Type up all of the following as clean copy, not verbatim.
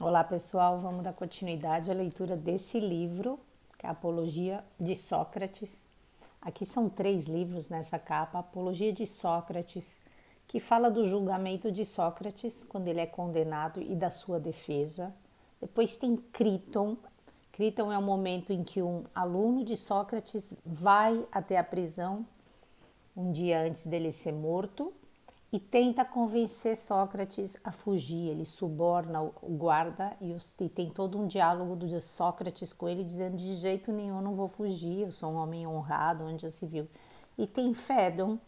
Olá pessoal, vamos dar continuidade à leitura desse livro, que é a Apologia de Sócrates. Aqui são 3 livros nessa capa: Apologia de Sócrates, que fala do julgamento de Sócrates quando ele é condenado e da sua defesa. Depois tem Críton. Críton é o momento em que um aluno de Sócrates vai até a prisão um dia antes dele ser morto e tenta convencer Sócrates a fugir. Ele suborna o guarda e tem todo um diálogo de Sócrates com ele, dizendo: de jeito nenhum não vou fugir, eu sou um homem honrado, onde já se viu. E tem Fédon,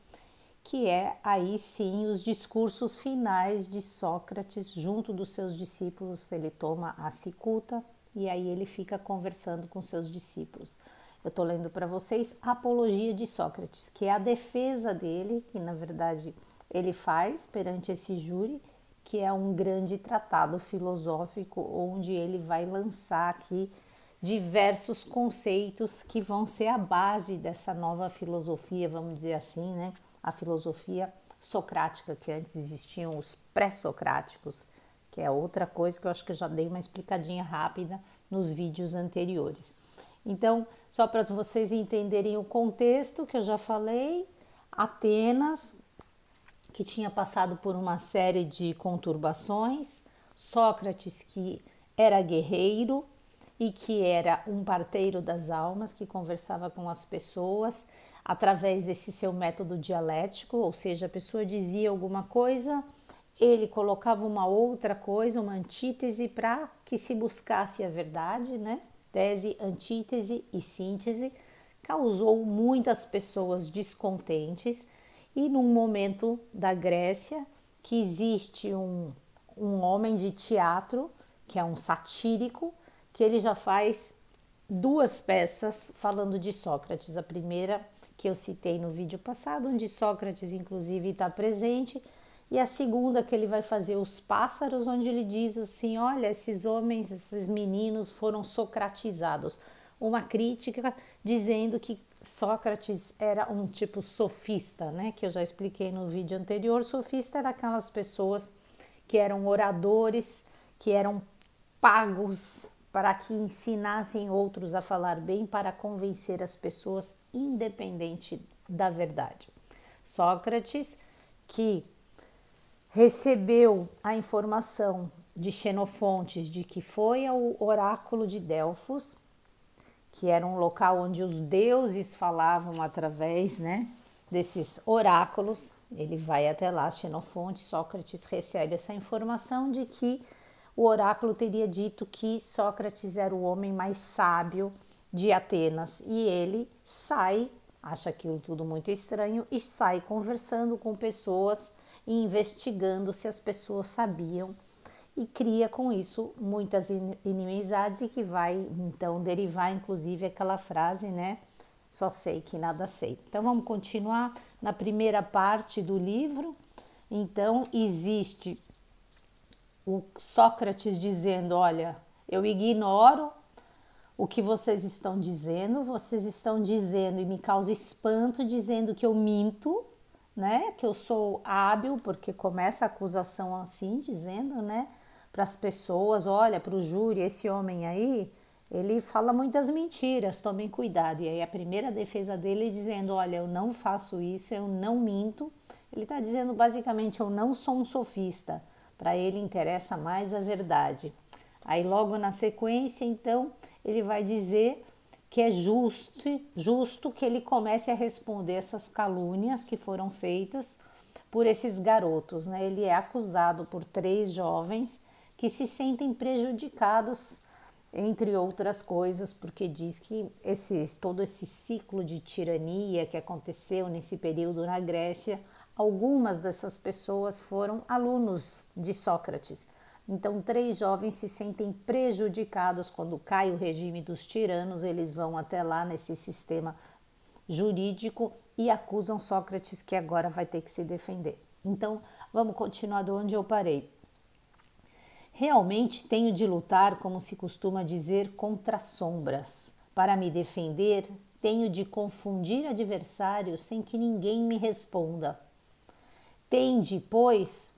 que é aí sim os discursos finais de Sócrates junto dos seus discípulos. Ele toma a cicuta e aí ele fica conversando com seus discípulos. Eu estou lendo para vocês a Apologia de Sócrates, que é a defesa dele, que na verdade ele faz perante esse júri, que é um grande tratado filosófico onde ele vai lançar aqui diversos conceitos que vão ser a base dessa nova filosofia, vamos dizer assim, né? A filosofia socrática, que antes existiam os pré-socráticos, que é outra coisa que eu acho que eu já dei uma explicadinha rápida nos vídeos anteriores. Então, só para vocês entenderem o contexto que eu já falei, Atenas, que tinha passado por uma série de conturbações, Sócrates, que era guerreiro e que era um parteiro das almas, que conversava com as pessoas através desse seu método dialético, ou seja, a pessoa dizia alguma coisa, ele colocava uma outra coisa, uma antítese, para que se buscasse a verdade, né? Tese, antítese e síntese, causou muitas pessoas descontentes. E num momento da Grécia, que existe um homem de teatro, que é um satírico, que ele já faz 2 peças falando de Sócrates. A primeira que eu citei no vídeo passado, onde Sócrates inclusive está presente, e a segunda que ele vai fazer Os Pássaros, onde ele diz assim: olha, esses homens, esses meninos foram socratizados. Uma crítica dizendo que Sócrates era um tipo sofista, né? Que eu já expliquei no vídeo anterior. Sofista era aquelas pessoas que eram oradores, que eram pagos para que ensinassem outros a falar bem, para convencer as pessoas, independente da verdade. Sócrates, que recebeu a informação de Xenofontes de que foi ao oráculo de Delfos, que era um local onde os deuses falavam através, né, desses oráculos. Ele vai até lá, Xenofonte, Sócrates recebe essa informação de que o oráculo teria dito que Sócrates era o homem mais sábio de Atenas, e ele sai, acha aquilo tudo muito estranho e sai conversando com pessoas e investigando se as pessoas sabiam, e cria com isso muitas inimizades, e que vai então derivar inclusive aquela frase, né? Só sei que nada sei. Então vamos continuar na primeira parte do livro. Então existe o Sócrates dizendo: olha, eu ignoro o que vocês estão dizendo e me causa espanto, dizendo que eu minto, né? Que eu sou hábil, porque começa a acusação assim, dizendo, né, para as pessoas: olha, para o júri, esse homem aí, ele fala muitas mentiras, tomem cuidado. E aí a primeira defesa dele dizendo: olha, eu não faço isso, eu não minto. Ele está dizendo basicamente: eu não sou um sofista. Para ele interessa mais a verdade. Aí logo na sequência, então, ele vai dizer que é justo que ele comece a responder essas calúnias que foram feitas por esses garotos, né? Ele é acusado por 3 jovens que se sentem prejudicados, entre outras coisas, porque diz que todo esse ciclo de tirania que aconteceu nesse período na Grécia, algumas dessas pessoas foram alunos de Sócrates. Então, 3 jovens se sentem prejudicados quando cai o regime dos tiranos. Eles vão até lá nesse sistema jurídico e acusam Sócrates, que agora vai ter que se defender. Então, vamos continuar de onde eu parei. Realmente tenho de lutar, como se costuma dizer, contra sombras. Para me defender, tenho de confundir adversários sem que ninguém me responda. Tende, pois,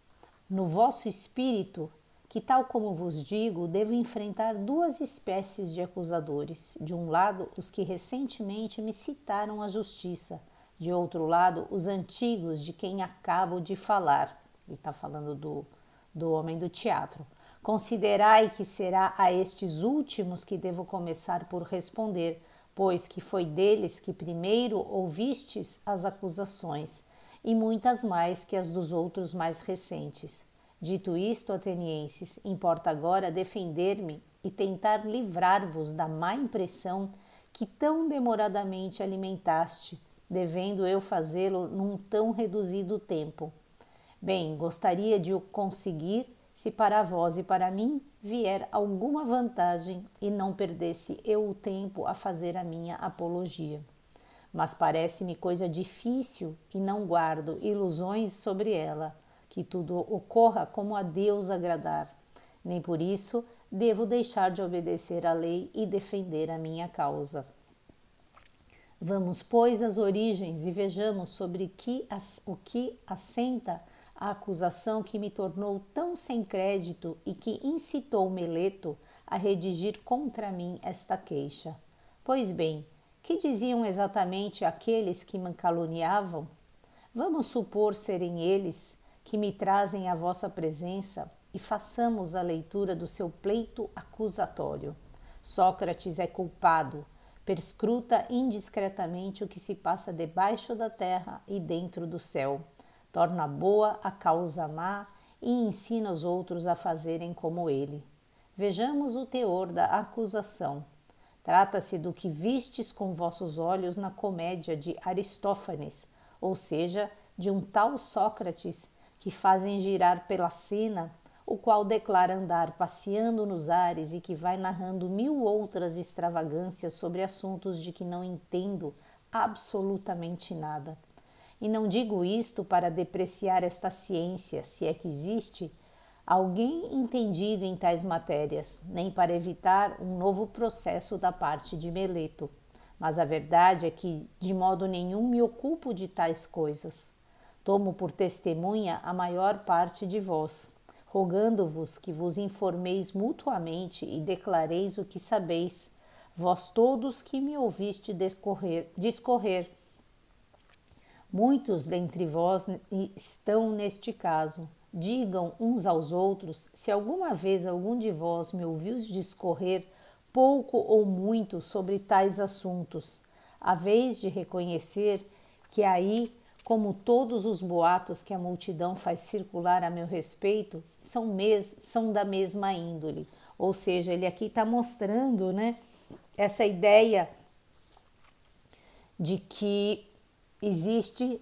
no vosso espírito, que, tal como vos digo, devo enfrentar duas espécies de acusadores. De um lado, os que recentemente me citaram à justiça. De outro lado, os antigos de quem acabo de falar. Ele está falando do homem do teatro. Considerai que será a estes últimos que devo começar por responder, pois que foi deles que primeiro ouvistes as acusações, e muitas mais que as dos outros mais recentes. Dito isto, atenienses, importa agora defender-me e tentar livrar-vos da má impressão que tão demoradamente alimentaste, devendo eu fazê-lo num tão reduzido tempo. Bem, gostaria de o conseguir se para vós e para mim vier alguma vantagem e não perdesse eu o tempo a fazer a minha apologia. Mas parece-me coisa difícil e não guardo ilusões sobre ela, que tudo ocorra como a Deus agradar. Nem por isso devo deixar de obedecer à lei e defender a minha causa. Vamos, pois, às origens e vejamos sobre o que assenta a acusação que me tornou tão sem crédito e que incitou Meleto a redigir contra mim esta queixa. Pois bem, que diziam exatamente aqueles que me caluniavam? Vamos supor serem eles que me trazem à vossa presença e façamos a leitura do seu pleito acusatório. Sócrates é culpado, perscruta indiscretamente o que se passa debaixo da terra e dentro do céu. Torna boa a causa má e ensina os outros a fazerem como ele. Vejamos o teor da acusação. Trata-se do que vistes com vossos olhos na comédia de Aristófanes, ou seja, de um tal Sócrates que fazem girar pela cena, o qual declara andar passeando nos ares e que vai narrando 1000 outras extravagâncias sobre assuntos de que não entendo absolutamente nada. E não digo isto para depreciar esta ciência, se é que existe alguém entendido em tais matérias, nem para evitar um novo processo da parte de Meleto. Mas a verdade é que de modo nenhum me ocupo de tais coisas. Tomo por testemunha a maior parte de vós, rogando-vos que vos informeis mutuamente e declareis o que sabeis, vós todos que me ouviste discorrer. Muitos dentre vós estão neste caso. Digam uns aos outros se alguma vez algum de vós me ouviu discorrer pouco ou muito sobre tais assuntos, a vez de reconhecer que aí, como todos os boatos que a multidão faz circular a meu respeito, são da mesma índole. Ou seja, ele aqui está mostrando, né, essa ideia de que existe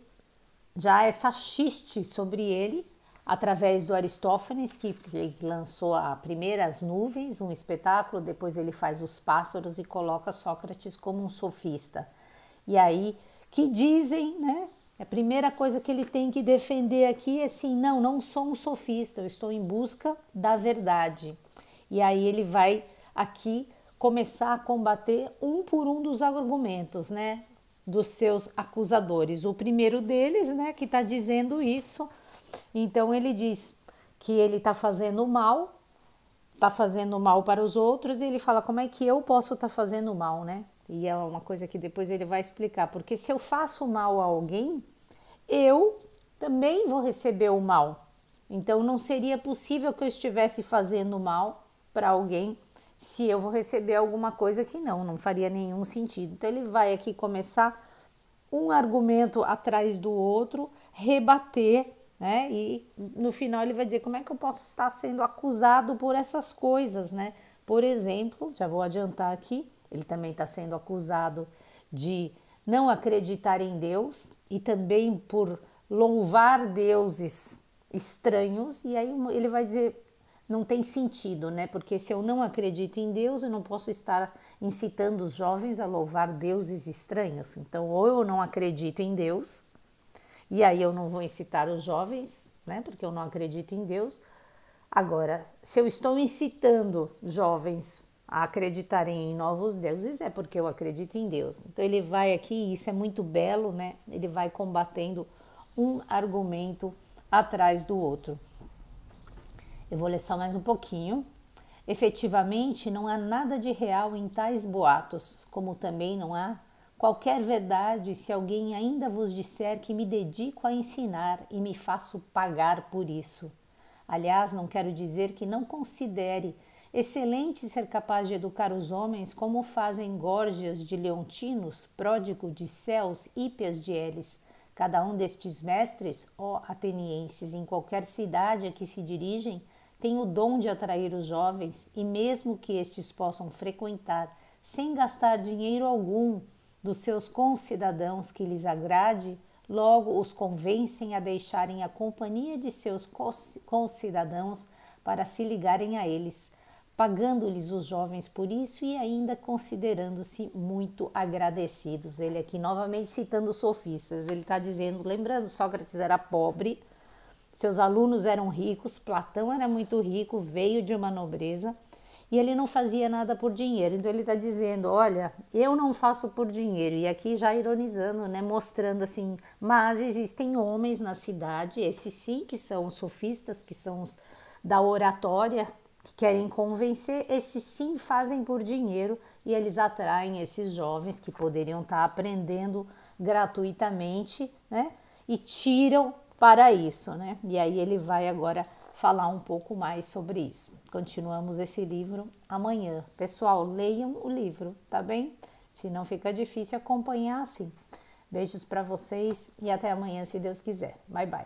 já essa xiste sobre ele, através do Aristófanes, que lançou a primeira as nuvens, um espetáculo, depois ele faz os pássaros e coloca Sócrates como um sofista. E aí, que dizem, né? A primeira coisa que ele tem que defender aqui é assim, não sou um sofista, eu estou em busca da verdade. E aí ele vai aqui começar a combater um por um dos argumentos, né? Dos seus acusadores. O primeiro deles, né, que está dizendo isso. Então ele diz que ele está fazendo mal para os outros, e ele fala como é que eu posso estar fazendo mal, né? E é uma coisa que depois ele vai explicar, porque se eu faço mal a alguém, eu também vou receber o mal. Então não seria possível que eu estivesse fazendo mal para alguém se eu vou receber alguma coisa que não faria nenhum sentido. Então ele vai aqui começar um argumento atrás do outro, rebater, né? E no final ele vai dizer como é que eu posso estar sendo acusado por essas coisas, né? Por exemplo, já vou adiantar aqui, ele também está sendo acusado de não acreditar em Deus e também por louvar deuses estranhos, e aí ele vai dizer não tem sentido, né? Porque se eu não acredito em Deus, eu não posso estar incitando os jovens a louvar deuses estranhos. Então, ou eu não acredito em Deus, e aí eu não vou incitar os jovens, né? Porque eu não acredito em Deus. Agora, se eu estou incitando jovens a acreditarem em novos deuses, é porque eu acredito em Deus. Então, ele vai aqui, isso é muito belo, né? Ele vai combatendo um argumento atrás do outro. Eu vou ler só mais um pouquinho. Efetivamente, não há nada de real em tais boatos, como também não há qualquer verdade se alguém ainda vos disser que me dedico a ensinar e me faço pagar por isso. Aliás, não quero dizer que não considere excelente ser capaz de educar os homens como fazem Górgias de Leontinos, Pródigo de Céus, Hípias de Elis. Cada um destes mestres, ó atenienses, em qualquer cidade a que se dirigem, tem o dom de atrair os jovens e mesmo que estes possam frequentar, sem gastar dinheiro algum, dos seus concidadãos que lhes agrade, logo os convencem a deixarem a companhia de seus concidadãos para se ligarem a eles, pagando-lhes os jovens por isso e ainda considerando-se muito agradecidos. Ele aqui novamente citando os sofistas, ele está dizendo, lembrando, Sócrates era pobre, seus alunos eram ricos, Platão era muito rico, veio de uma nobreza e ele não fazia nada por dinheiro. Então ele está dizendo, olha, eu não faço por dinheiro. E aqui já ironizando, né, mostrando assim, mas existem homens na cidade, esses sim que são os sofistas, que são os da oratória, que querem convencer, esses sim fazem por dinheiro e eles atraem esses jovens que poderiam estar aprendendo gratuitamente, né, e tiram para isso, né? E aí ele vai agora falar um pouco mais sobre isso. Continuamos esse livro amanhã. Pessoal, leiam o livro, tá bem? Se não fica difícil acompanhar assim. Beijos para vocês e até amanhã, se Deus quiser. Bye, bye.